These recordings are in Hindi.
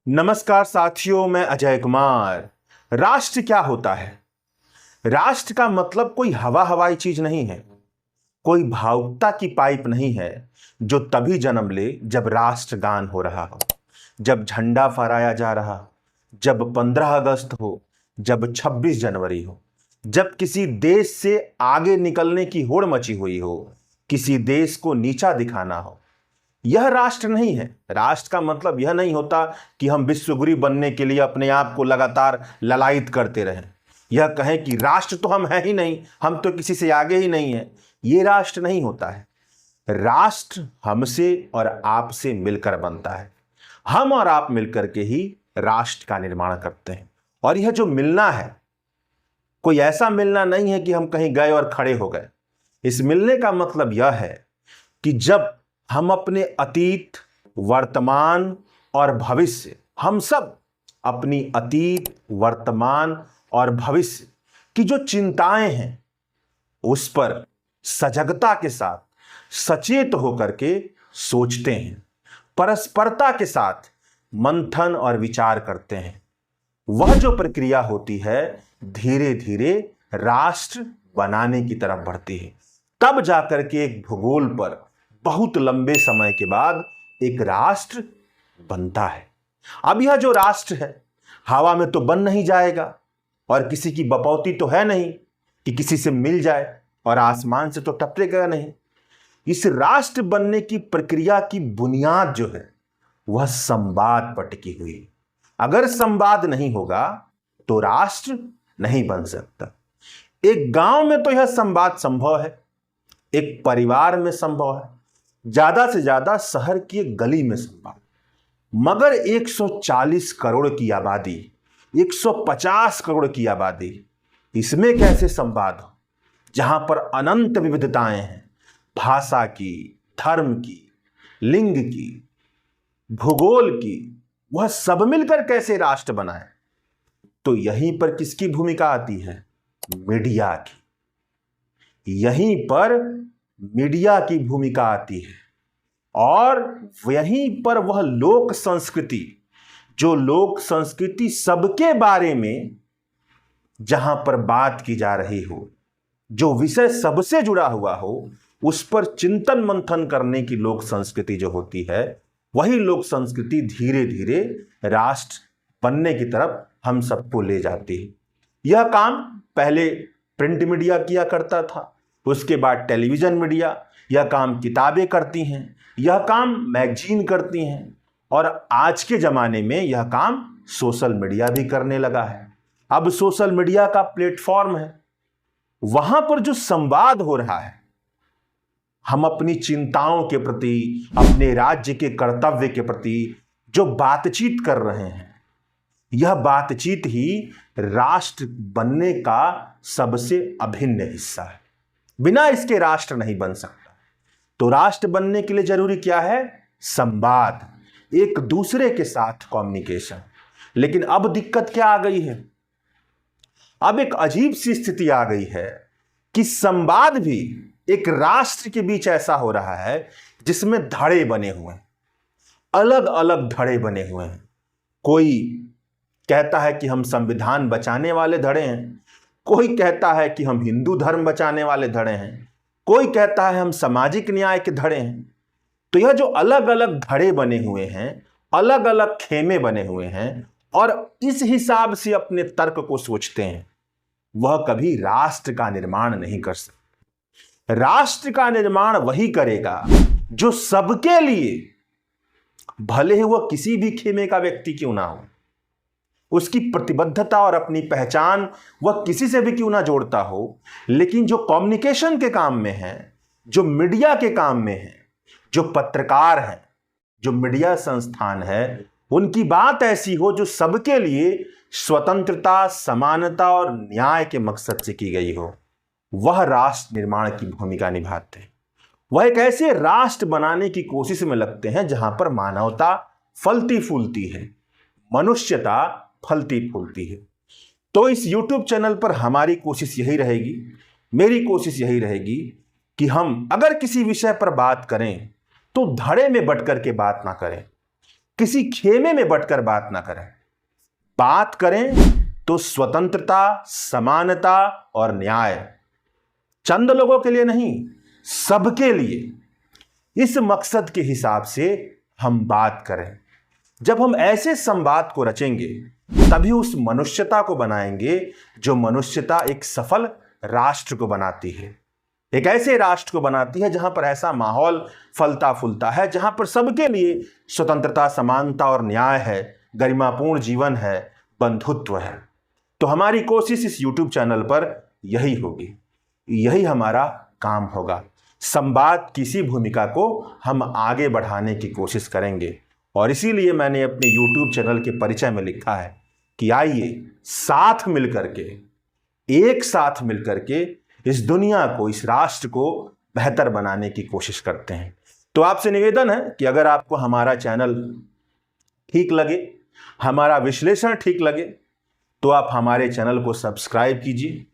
नमस्कार साथियों, मैं अजय कुमार। राष्ट्र क्या होता है? राष्ट्र का मतलब कोई हवाई चीज नहीं है, कोई भावुकता की पाइप नहीं है जो तभी जन्म ले जब राष्ट्रगान हो रहा हो, जब झंडा फहराया जा रहा हो, जब 15 अगस्त हो, जब 26 जनवरी हो, जब किसी देश से आगे निकलने की होड़ मची हुई हो, किसी देश को नीचा दिखाना हो। यह राष्ट्र नहीं है। राष्ट्र का मतलब यह नहीं होता कि हम विश्वगुरु बनने के लिए अपने आप को लगातार ललायित करते रहें, यह कहें कि राष्ट्र तो हम है ही नहीं, हम तो किसी से आगे ही नहीं है। ये राष्ट्र नहीं होता है। राष्ट्र हमसे और आपसे मिलकर बनता है। हम और आप मिलकर के ही राष्ट्र का निर्माण करते हैं। और यह जो मिलना है, कोई ऐसा मिलना नहीं है कि हम कहीं गए और खड़े हो गए। इस मिलने का मतलब यह है कि जब हम अपने अतीत, वर्तमान और भविष्य, हम सब अपनी अतीत, वर्तमान और भविष्य की जो चिंताएं हैं उस पर सजगता के साथ, सचेत होकर के सोचते हैं, परस्परता के साथ मंथन और विचार करते हैं। वह जो प्रक्रिया होती है धीरे धीरे राष्ट्र बनाने की तरफ बढ़ती है। तब जाकर के एक भूगोल पर बहुत लंबे समय के बाद एक राष्ट्र बनता है। अब यह जो राष्ट्र है हवा में तो बन नहीं जाएगा, और किसी की बपौती तो है नहीं कि किसी से मिल जाए, और आसमान से तो टपकेगा नहीं। इस राष्ट्र बनने की प्रक्रिया की बुनियाद जो है वह संवाद पर टिकी हुई है। अगर संवाद नहीं होगा तो राष्ट्र नहीं बन सकता। एक गांव में तो यह संवाद संभव है, एक परिवार में संभव है, ज्यादा से ज्यादा शहर की एक गली में संभव, मगर 140 करोड़ की आबादी, 150 करोड़ की आबादी, इसमें कैसे संवाद हो जहां पर अनंत विविधताएं हैं, भाषा की, धर्म की, लिंग की, भूगोल की। वह सब मिलकर कैसे राष्ट्र बनाए? तो यहीं पर किसकी भूमिका आती है? मीडिया की। यहीं पर मीडिया की भूमिका आती है। और यहीं पर वह लोक संस्कृति, जो लोक संस्कृति सबके बारे में जहां पर बात की जा रही हो, जो विषय सबसे जुड़ा हुआ हो, उस पर चिंतन मंथन करने की लोक संस्कृति जो होती है, वही लोक संस्कृति धीरे धीरे राष्ट्र बनने की तरफ हम सबको ले जाती है। यह काम पहले प्रिंट मीडिया किया करता था, उसके बाद टेलीविजन मीडिया, यह काम किताबें करती हैं, यह काम मैगजीन करती हैं, और आज के जमाने में यह काम सोशल मीडिया भी करने लगा है। अब सोशल मीडिया का प्लेटफॉर्म है, वहां पर जो संवाद हो रहा है, हम अपनी चिंताओं के प्रति, अपने राज्य के कर्तव्य के प्रति जो बातचीत कर रहे हैं, यह बातचीत ही राष्ट्र बनने का सबसे अभिन्न हिस्सा है। बिना इसके राष्ट्र नहीं बन सकता। तो राष्ट्र बनने के लिए जरूरी क्या है? संवाद, एक दूसरे के साथ कम्युनिकेशन। लेकिन अब दिक्कत क्या आ गई है? अब एक अजीब सी स्थिति आ गई है कि संवाद भी एक राष्ट्र के बीच ऐसा हो रहा है जिसमें धड़े बने हुए हैं, अलग अलग धड़े बने हुए हैं। कोई कहता है कि हम संविधान बचाने वाले धड़े हैं, कोई कहता है कि हम हिंदू धर्म बचाने वाले धड़े हैं, कोई कहता है हम सामाजिक न्याय के धड़े हैं। तो यह जो अलग अलग धड़े बने हुए हैं, अलग अलग खेमे बने हुए हैं, और इस हिसाब से अपने तर्क को सोचते हैं, वह कभी राष्ट्र का निर्माण नहीं कर सकते। राष्ट्र का निर्माण वही करेगा जो सबके लिए, भले ही वह किसी भी खेमे का व्यक्ति क्यों ना हो, उसकी प्रतिबद्धता और अपनी पहचान वह किसी से भी क्यों ना जोड़ता हो, लेकिन जो कम्युनिकेशन के काम में है, जो मीडिया के काम में है, जो पत्रकार हैं, जो मीडिया संस्थान है, उनकी बात ऐसी हो जो सबके लिए स्वतंत्रता, समानता और न्याय के मकसद से की गई हो, वह राष्ट्र निर्माण की भूमिका निभाते हैं। वह एक ऐसे राष्ट्र बनाने की कोशिश में लगते हैं जहां पर मानवता फलती फूलती है, मनुष्यता फलती फूलती है। तो इस YouTube चैनल पर हमारी कोशिश यही रहेगी, मेरी कोशिश यही रहेगी कि हम अगर किसी विषय पर बात करें तो धड़े में बट करके बात ना करें, किसी खेमे में बटकर बात ना करें। बात करें तो स्वतंत्रता, समानता और न्याय, चंद लोगों के लिए नहीं, सबके लिए। इस मकसद के हिसाब से हम बात करें। जब हम ऐसे संवाद को रचेंगे तभी उस मनुष्यता को बनाएंगे जो मनुष्यता एक सफल राष्ट्र को बनाती है, एक ऐसे राष्ट्र को बनाती है जहां पर ऐसा माहौल फलता फूलता है, जहां पर सबके लिए स्वतंत्रता, समानता और न्याय है, गरिमापूर्ण जीवन है, बंधुत्व है। तो हमारी कोशिश इस YouTube चैनल पर यही होगी, यही हमारा काम होगा। संवाद की इसी भूमिका को हम आगे बढ़ाने की कोशिश करेंगे और इसीलिए मैंने अपने YouTube चैनल के परिचय में लिखा है कि आइए साथ मिलकर के, एक साथ मिलकर के इस दुनिया को, इस राष्ट्र को बेहतर बनाने की कोशिश करते हैं। तो आपसे निवेदन है कि अगर आपको हमारा चैनल ठीक लगे, हमारा विश्लेषण ठीक लगे, तो आप हमारे चैनल को सब्सक्राइब कीजिए,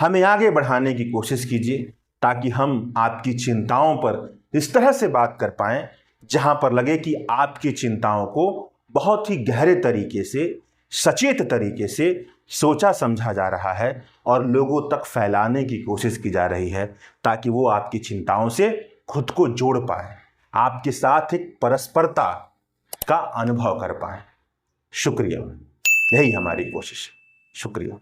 हमें आगे बढ़ाने की कोशिश कीजिए ताकि हम आपकी चिंताओं पर इस तरह से बात कर पाएं जहां पर लगे कि आपकी चिंताओं को बहुत ही गहरे तरीके से, सचेत तरीके से सोचा समझा जा रहा है और लोगों तक फैलाने की कोशिश की जा रही है ताकि वो आपकी चिंताओं से खुद को जोड़ पाए, आपके साथ एक परस्परता का अनुभव कर पाए। शुक्रिया, यही हमारी कोशिश है। शुक्रिया।